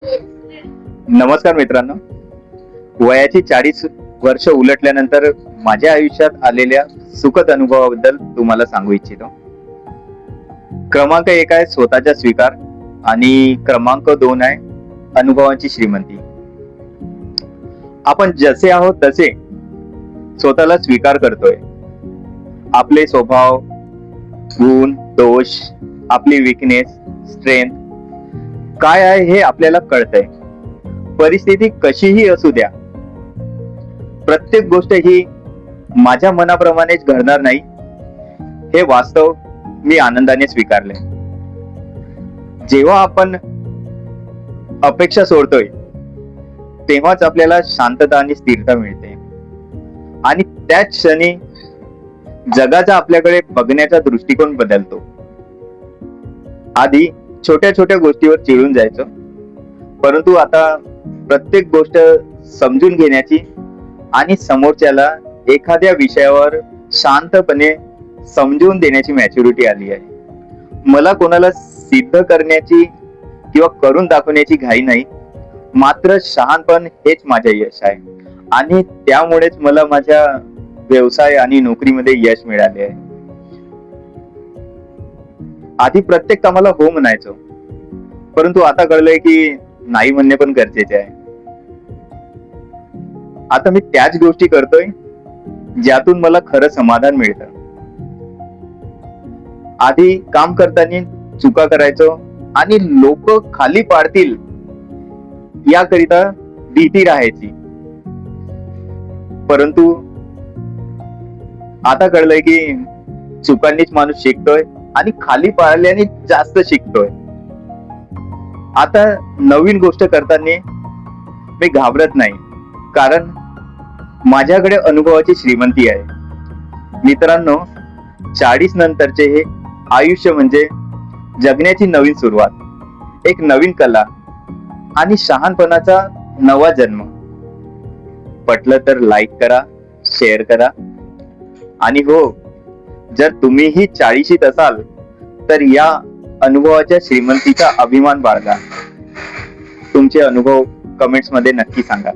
नमस्कार मित्रांनो. वयाची 40 वर्ष उलटल्यानंतर माझ्या आयुष्यात आलेल्या सुखद अनुभवाबद्दल तुम्हाला सांगू इच्छितो. क्रमांक 1 आहे स्वतःचा स्वीकार आणि क्रमांक 2 आहे अनुभवांची श्रीमंती. आपण जसे आहोत तसे स्वतःला स्वीकार करतोय. आपले स्वभाव, गुण, दोष, आपली विकनेस, स्ट्रेंथ काय आहे हे आपल्याला कळतंय. परिस्थिती कशीही असू द्या, प्रत्येक गोष्ट ही माझ्या मनाप्रमाणेच घडणार नाही हे वास्तव मी आनंदाने स्वीकारले. जेव्हा आपण अपेक्षा सोडतोय तेव्हाच आपल्याला शांतता आणि स्थिरता मिळते आणि त्याच क्षणी जगाचा आपल्याकडे बघण्याचा दृष्टिकोन बदलतो. आधी छोट्या छोट्या गोष्टीवर चिडून जायचं, परंतु आता प्रत्येक गोष्ट समजून घेण्याची आणि समोरच्याला एखाद्या विषयावर शांतपणे समजून देण्याची मॅच्युरिटी आली आहे. मला कोणाला सिद्ध करण्याची किंवा करून दाखवण्याची घाई नाही, मात्र शहाणपण हेच माझे यश आहे आणि त्यामुळेच मला माझ्या व्यवसाय आणि नोकरीमध्ये यश मिळाले आहे. आधी प्रत्येक कामाला हो म्हणायचो, परंतु आता कळलंय की नाही म्हणणे पण गरजेचे आहे. आता मी त्याच गोष्टी करतोय ज्यातून मला खरं समाधान मिळतं. आधी काम करताना चुका करायचो आणि लोक खाली पाडतील याकरिता भीती राहायची, परंतु आता कळलंय की चुकांनीच माणूस शिकतोय आणि खाली पाडल्याने जास्त शिकतोय. आता नवीन गोष्ट करताना मी घाबरत नाही, कारण माझ्याकडे अनुभवाची श्रीमंती आहे. मित्रांनो, 40 नंतरचे हे आयुष्य म्हणजे जगण्याची नवीन सुरुवात, एक नवीन कला आणि शहाणपणाचा नवा जन्म. पटलं तर लाईक करा, शेअर करा आणि हो, जर तुम्हीही 40शीत असाल तर या अनुभवाच्या श्रीमंतीचा अभिमान बाळगा. तुमचे अनुभव कमेंट्स मध्ये नक्की सांगा.